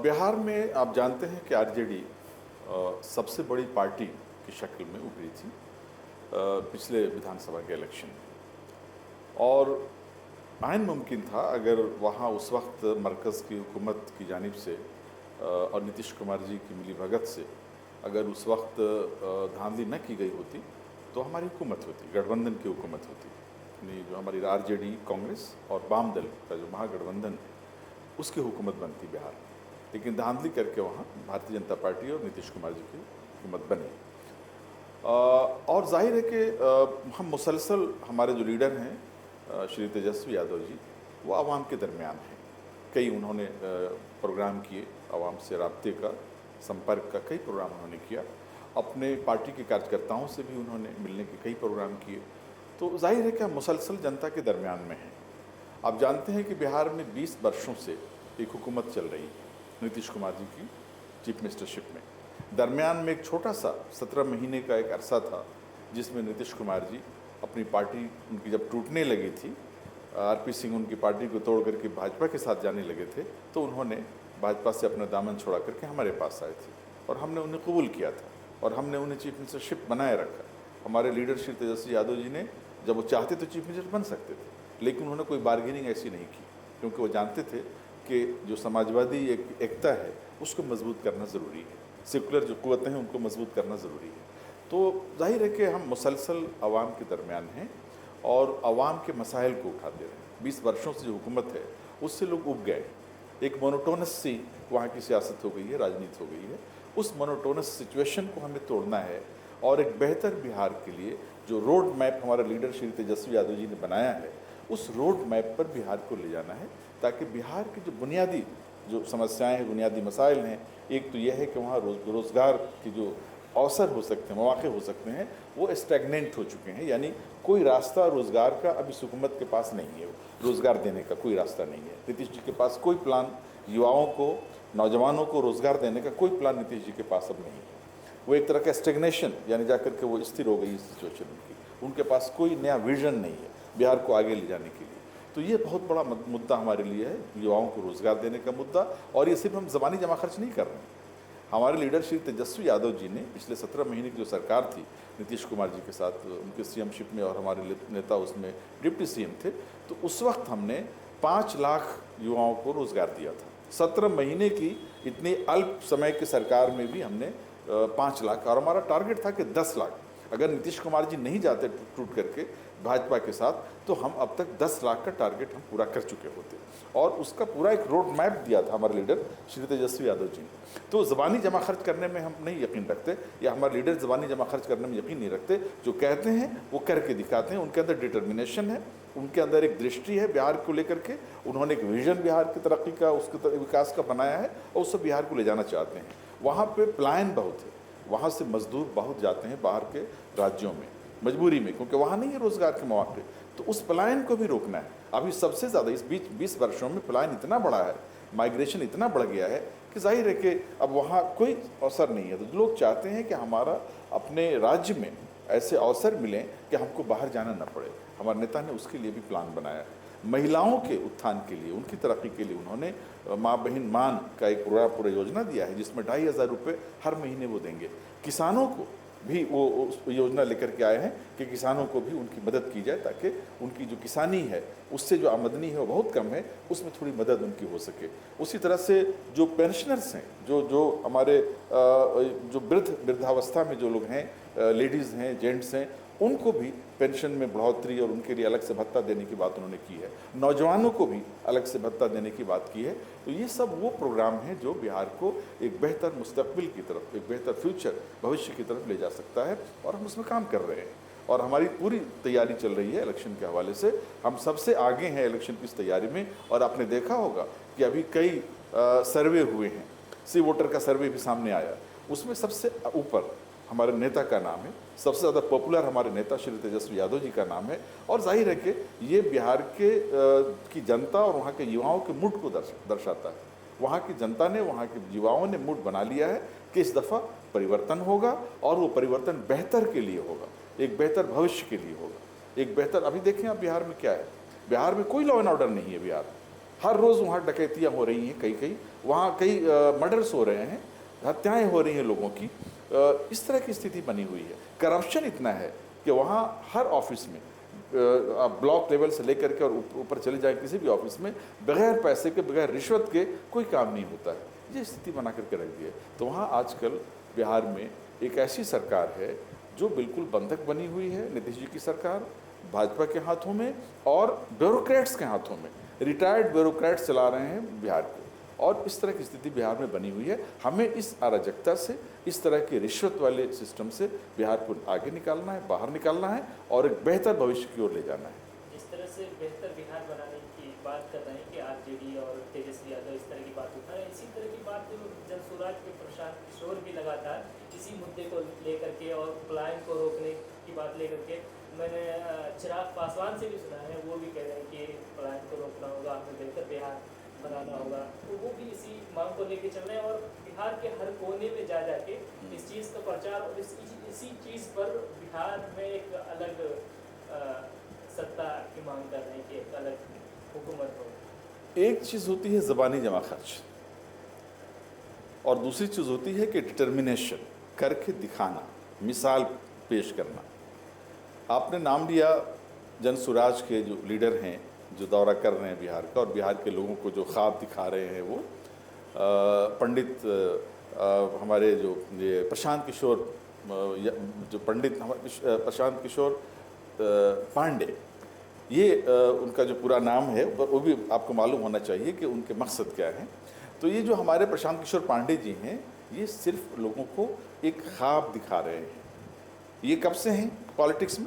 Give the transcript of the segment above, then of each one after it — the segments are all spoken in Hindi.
बिहार में आप जानते हैं कि आरजेडी सबसे बड़ी पार्टी की शक्ल में उभरी थी पिछले विधानसभा के इलेक्शन में। और आयन मुमकिन था अगर वहाँ उस वक्त मरकज़ की हुकूमत की जानिब से और नीतीश कुमार जी की मिलीभगत से अगर उस वक्त धांधली न की गई होती तो हमारी हुकूमत होती, गठबंधन की हुकूमत होती। यानी जो हमारी आरजेडी, कांग्रेस और वाम दल का जो महागठबंधन उसकी हुकूमत बनती बिहार में। लेकिन धांधली करके वहाँ भारतीय जनता पार्टी और नीतीश कुमार जी की हुकूमत बनी। और जाहिर है कि हम मुसलसल हमारे जो लीडर हैं श्री तेजस्वी यादव जी, वो आवाम के दरमियान हैं। कई उन्होंने प्रोग्राम किए, आवाम से राब्ते का, संपर्क का कई प्रोग्राम उन्होंने किया। अपने पार्टी के कार्यकर्ताओं से भी उन्होंने मिलने के कई प्रोग्राम किए। तो जाहिर है कि हम मुसलसल जनता के दरमियान में हैं। आप जानते हैं कि बिहार में 20 वर्षों से एक हुकूमत चल रही है नीतीश कुमार जी की चीफ मिनिस्टरशिप में। दरमियान में एक छोटा सा 17 महीने का एक अरसा था जिसमें नीतीश कुमार जी अपनी पार्टी उनकी जब टूटने लगी थी, आरपी सिंह उनकी पार्टी को तोड़ करके भाजपा के साथ जाने लगे थे, तो उन्होंने भाजपा से अपना दामन छोड़ा करके हमारे पास आए थे और हमने उन्हें कबूल किया था और हमने उन्हें चीफ मिनिस्टरशिप बनाए रखा। हमारे लीडर श्री तेजस्वी यादव जी ने जब वो चाहते तो चीफ मिनिस्टर बन सकते थे, लेकिन उन्होंने कोई बार्गेनिंग ऐसी नहीं की, क्योंकि वो जानते थे कि जो समाजवादी एकता है उसको मजबूत करना ज़रूरी है, सेकुलर जो कुव्वतें हैं उनको मजबूत करना ज़रूरी है। तो जाहिर है कि हम मुसलसल आवाम के दरमियान हैं और आवाम के मसाइल को उठाते रहे। 20 वर्षों से जो हुकूमत है उससे लोग उब गए। एक मोनोटोनस सी वहाँ की सियासत हो गई है, राजनीति हो गई है। उस मोनोटोनस सिचुएशन को हमें तोड़ना है और एक बेहतर बिहार के लिए जो रोड मैप हमारा लीडर श्री तेजस्वी यादव जी ने बनाया है, उस रोड मैप पर बिहार को ले जाना है, ताकि बिहार की जो बुनियादी जो समस्याएं हैं, बुनियादी मसाइल हैं, एक तो यह है कि वहाँ रोज़गार की जो अवसर हो सकते हैं, मौके हो सकते हैं, वो स्टैग्नेंट हो चुके हैं। यानी कोई रास्ता रोज़गार का अभी हुकूमत के पास नहीं है, रोज़गार देने का कोई रास्ता नहीं है। नीतीश जी के पास कोई प्लान युवाओं को, नौजवानों को रोज़गार देने का कोई प्लान नीतीश जी के पास अब नहीं है। वो एक तरह का स्टेग्नेशन, यानी जाकर के वो स्थिर हो गई सिचुएशन उनकी। उनके पास कोई नया विजन नहीं है बिहार को आगे ले जाने के लिए। तो ये बहुत बड़ा मुद्दा हमारे लिए है, युवाओं को रोज़गार देने का मुद्दा। और ये सिर्फ हम ज़बानी जमा खर्च नहीं कर रहे हैं। हमारे लीडर श्री तेजस्वी यादव जी ने पिछले 17 महीने की जो सरकार थी नीतीश कुमार जी के साथ, उनके सीएमशिप में, और हमारे नेता उसमें डिप्टी सीएम थे, तो उस वक्त हमने 5 लाख युवाओं को रोज़गार दिया था। 17 महीने की इतनी अल्प समय की सरकार में भी हमने 5 लाख, और हमारा टारगेट था कि 10 लाख। अगर नीतीश कुमार जी नहीं जाते टूट करके भाजपा के साथ, तो हम अब तक 10 लाख का टारगेट हम पूरा कर चुके होते। और उसका पूरा एक रोड मैप दिया था हमारे लीडर श्री तेजस्वी यादव जी ने। तो ज़बानी जमा खर्च करने में हम नहीं यकीन रखते, या हमारे लीडर ज़बानी जमा खर्च करने में यकीन नहीं रखते। जो कहते हैं वो करके दिखाते हैं। उनके अंदर डिटर्मिनेशन है, उनके अंदर एक दृष्टि है बिहार को लेकर के। उन्होंने एक विजन बिहार की तरक्की का, उसके विकास का बनाया है और उससे बिहार को ले जाना चाहते हैं। वहाँ पर पलायन बहुत है, वहाँ से मजदूर बहुत जाते हैं बाहर के राज्यों में मजबूरी में, क्योंकि वहाँ नहीं है रोज़गार के मौके। तो उस पलायन को भी रोकना है। अभी सबसे ज़्यादा इस 20 वर्षों में पलायन इतना बड़ा है, माइग्रेशन इतना बढ़ गया है कि जाहिर है कि अब वहाँ कोई अवसर नहीं है। तो लोग चाहते हैं कि हमारा अपने राज्य में ऐसे अवसर मिलें कि हमको बाहर जाना न पड़े। हमारे नेता ने उसके लिए भी प्लान बनाया है। महिलाओं के उत्थान के लिए, उनकी तरक्की के लिए उन्होंने माँ बहन मान का एक पूरा योजना दिया है, जिसमें 2,500 रुपये हर महीने वो देंगे। किसानों को भी वो उस योजना लेकर के आए हैं कि किसानों को भी उनकी मदद की जाए, ताकि उनकी जो किसानी है उससे जो आमदनी है वो बहुत कम है, उसमें थोड़ी मदद उनकी हो सके। उसी तरह से जो पेंशनर्स हैं, जो हमारे जो वृद्धावस्था में जो लोग हैं, लेडीज़ हैं, जेंट्स हैं, उनको भी पेंशन में बढ़ोतरी और उनके लिए अलग से भत्ता देने की बात उन्होंने की है। नौजवानों को भी अलग से भत्ता देने की बात की है। तो ये सब वो प्रोग्राम हैं जो बिहार को एक बेहतर मुस्तकबिल की तरफ, एक बेहतर फ्यूचर, भविष्य की तरफ ले जा सकता है, और हम उसमें काम कर रहे हैं। और हमारी पूरी तैयारी चल रही है इलेक्शन के हवाले से। हम सबसे आगे हैं इलेक्शन की इस तैयारी में। और आपने देखा होगा कि अभी कई सर्वे हुए हैं, सी वोटर का सर्वे भी सामने आया, उसमें सबसे ऊपर हमारे नेता का नाम है। सबसे ज़्यादा पॉपुलर हमारे नेता श्री तेजस्वी यादव जी का नाम है। और जाहिर है कि ये बिहार की जनता और वहाँ के युवाओं के मूड को दर्शाता है। वहाँ की जनता ने, वहाँ के युवाओं ने मूड बना लिया है कि इस दफ़ा परिवर्तन होगा, और वो परिवर्तन बेहतर के लिए होगा, एक बेहतर भविष्य के लिए होगा, एक बेहतर। अभी देखें आप बिहार में क्या है, बिहार में कोई लॉ एंड ऑर्डर नहीं है। बिहार हर रोज़ वहाँ डकैतियाँ हो रही हैं, कई वहाँ कई मर्डर्स हो रहे हैं, हत्याएं हो रही हैं लोगों की। इस तरह की स्थिति बनी हुई है। करप्शन इतना है कि वहाँ हर ऑफिस में, आप ब्लॉक लेवल से लेकर के और ऊपर चले जाए किसी भी ऑफिस में, बगैर पैसे के, बगैर रिश्वत के कोई काम नहीं होता है। ये स्थिति बना करके रख दी है। तो वहाँ आजकल बिहार में एक ऐसी सरकार है जो बिल्कुल बंधक बनी हुई है, नीतीश जी की सरकार, भाजपा के हाथों में और ब्यूरोक्रेट्स के हाथों में। रिटायर्ड ब्यूरोक्रेट्स चला रहे हैं बिहार को, और इस तरह की स्थिति बिहार में बनी हुई है। हमें इस अराजकता से, इस तरह के रिश्वत वाले सिस्टम से बिहार को आगे निकालना है, बाहर निकालना है और एक बेहतर भविष्य की ओर ले जाना है। जिस तरह से बेहतर बिहार बनाने की बात कर रहे हैं कि आरजेडी और तेजस्वी यादव इस तरह की बात उठा रहे हैं, इसी तरह की बात जनसुराज के प्रशांत किशोर भी लगातार इसी मुद्दे को लेकर के और पलायन को रोकने की बात लेकर के, मैंने चिराग पासवान से भी सुना है, वो भी कह रहे हैं कि पलायन को रोकना होगा, हमें बेहतर बिहार बनाना होगा। तो वो भी इसी मांग को लेके चल रहे हैं और बिहार के हर कोने में जा जाके इस चीज़ का प्रचार और इसी चीज़ पर बिहार में एक अलग सत्ता की मांग कर रहे हैं कि एक अलग हुकूमत हो। एक चीज़ होती है ज़बानी जमा खर्च, और दूसरी चीज़ होती है कि डिटर्मिनेशन, करके दिखाना, मिसाल पेश करना। आपने नाम लिया जनसुराज के जो लीडर हैं, जो दौरा कर रहे हैं बिहार का और बिहार के लोगों को जो ख्वाब दिखा रहे हैं, वो पंडित हमारे जो ये प्रशांत किशोर, जो पंडित हमारे प्रशांत किशोर पांडे, ये उनका जो पूरा नाम है वो भी आपको मालूम होना चाहिए कि उनके मकसद क्या हैं। तो ये जो हमारे प्रशांत किशोर पांडे जी हैं, ये सिर्फ लोगों को एक ख्वाब दिखा रहे हैं। ये कब से हैं पॉलिटिक्स में?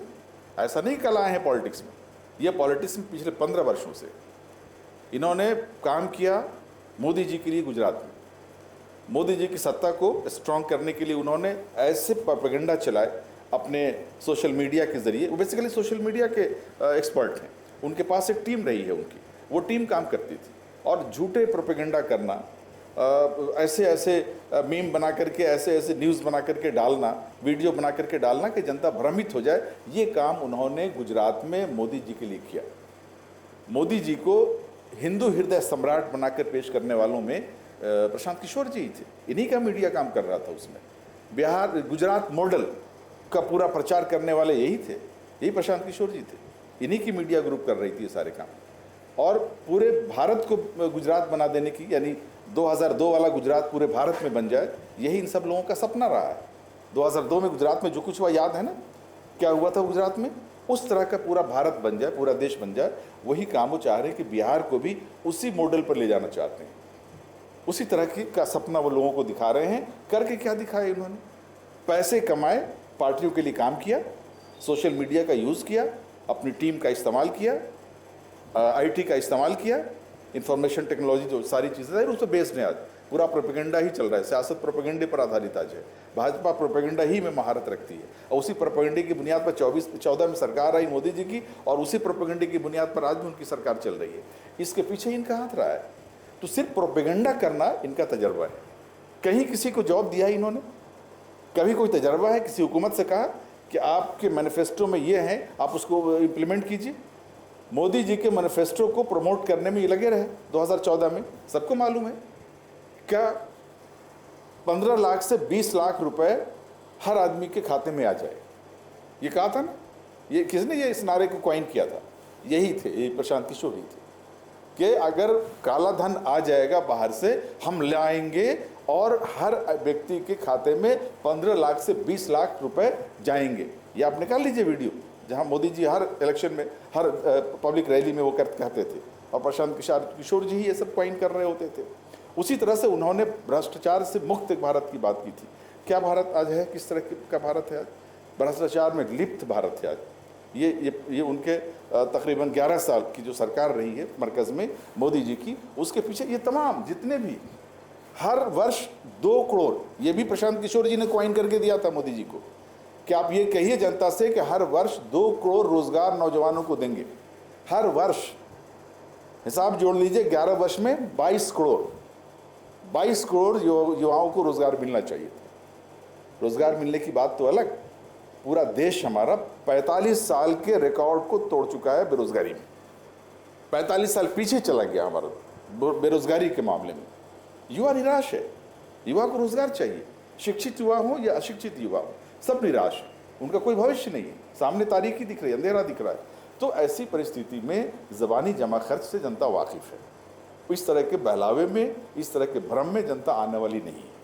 ऐसा नहीं कल आए हैं पॉलिटिक्स में, ये पॉलिटिक्स में पिछले 15 वर्षों से इन्होंने काम किया मोदी जी के लिए गुजरात में। मोदी जी की सत्ता को स्ट्रॉन्ग करने के लिए उन्होंने ऐसे प्रोपेगेंडा चलाए अपने सोशल मीडिया के ज़रिए। वो बेसिकली सोशल मीडिया के एक्सपर्ट हैं, उनके पास एक टीम रही है उनकी, वो टीम काम करती थी। और झूठे प्रोपेगेंडा करना, ऐसे ऐसे मीम बना करके, ऐसे ऐसे न्यूज़ बना करके डालना, वीडियो बना करके डालना कि जनता भ्रमित हो जाए, ये काम उन्होंने गुजरात में मोदी जी के लिए किया। मोदी जी को हिंदू हृदय सम्राट बनाकर पेश करने वालों में प्रशांत किशोर जी ही थे। इन्हीं का मीडिया काम कर रहा था उसमें। बिहार गुजरात मॉडल का पूरा प्रचार करने वाले यही थे, यही प्रशांत किशोर जी थे। इन्हीं की मीडिया ग्रुप कर रही थी ये सारे काम। और पूरे भारत को गुजरात बना देने की, यानी 2002 वाला गुजरात पूरे भारत में बन जाए, यही इन सब लोगों का सपना रहा है। 2002 में गुजरात में जो कुछ हुआ याद है ना, क्या हुआ था गुजरात में? उस तरह का पूरा भारत बन जाए, पूरा देश बन जाए, वही काम वो चाह रहे हैं कि बिहार को भी उसी मॉडल पर ले जाना चाहते हैं। उसी तरह की का सपना वो लोगों को दिखा रहे हैं। करके क्या दिखाया इन्होंने? पैसे कमाए, पार्टियों के लिए काम किया, सोशल मीडिया का यूज़ किया, अपनी टीम का इस्तेमाल किया, आईटी का इस्तेमाल किया, इंफॉर्मेशन टेक्नोलॉजी जो सारी चीज़ें हैं उस पर बेस्ड है। आज पूरा प्रोपेगेंडा ही चल रहा है, सियासत प्रोपेगेंडे पर आधारित आज है। भाजपा प्रोपेगेंडा ही में महारत रखती है और उसी प्रोपेगेंडे की बुनियाद पर 14 में सरकार आई मोदी जी की, और उसी प्रोपेगेंडे की बुनियाद पर आज भी उनकी सरकार चल रही है। इसके पीछे इनका हाथ रहा है। तो सिर्फ प्रोपेगेंडा करना इनका तजर्बा है। कहीं किसी को जॉब दिया इन्होंने? कभी कोई तजर्बा है किसी हुकूमत से कहा कि आपके मैनिफेस्टो में ये हैं, आप उसको इम्प्लीमेंट कीजिए? मोदी जी के मैनिफेस्टो को प्रमोट करने में ये लगे रहे 2014 में, सबको मालूम है। क्या 15 लाख से 20 लाख रुपए हर आदमी के खाते में आ जाए, ये कहा था ना? ये किसने ये इस नारे को क्वाइन किया था? यही थे, ये प्रशांत किशोर ही थे कि अगर काला धन आ जाएगा बाहर से, हम लाएंगे और हर व्यक्ति के खाते में 15 लाख से 20 लाख रुपए जाएंगे। ये आप निकाल लीजिए वीडियो, जहां मोदी जी हर इलेक्शन में, हर पब्लिक रैली में वो कहते थे, और प्रशांत किशोर जी ही ये सब क्वाइन कर रहे होते थे। उसी तरह से उन्होंने भ्रष्टाचार से मुक्त एक भारत की बात की थी। क्या भारत आज है? किस तरह का भारत है आज? भ्रष्टाचार में लिप्त भारत है आज। ये उनके तकरीबन 11 साल की जो सरकार रही है मरकज़ में मोदी जी की, उसके पीछे ये तमाम जितने भी हर वर्ष 2 करोड़, ये भी प्रशांत किशोर जी ने क्वाइन करके दिया था मोदी जी को कि आप ये कहिए जनता से कि हर वर्ष 2 करोड़ रोजगार नौजवानों को देंगे। हर वर्ष हिसाब जोड़ लीजिए, 11 वर्ष में 22 करोड़ युवाओं को रोजगार मिलना चाहिए। रोजगार मिलने की बात तो अलग, पूरा देश हमारा 45 साल के रिकॉर्ड को तोड़ चुका है बेरोजगारी में। 45 साल पीछे चला गया हमारा बेरोजगारी के मामले में। युवा निराश है। युवा को रोजगार चाहिए, शिक्षित युवा हो या अशिक्षित युवा हो, सब निराश है। उनका कोई भविष्य नहीं है, सामने तारीख ही दिख रही है, अंधेरा दिख रहा है। तो ऐसी परिस्थिति में ज़बानी जमा खर्च से जनता वाकिफ़ है। इस तरह के बहलावे में, इस तरह के भ्रम में जनता आने वाली नहीं है।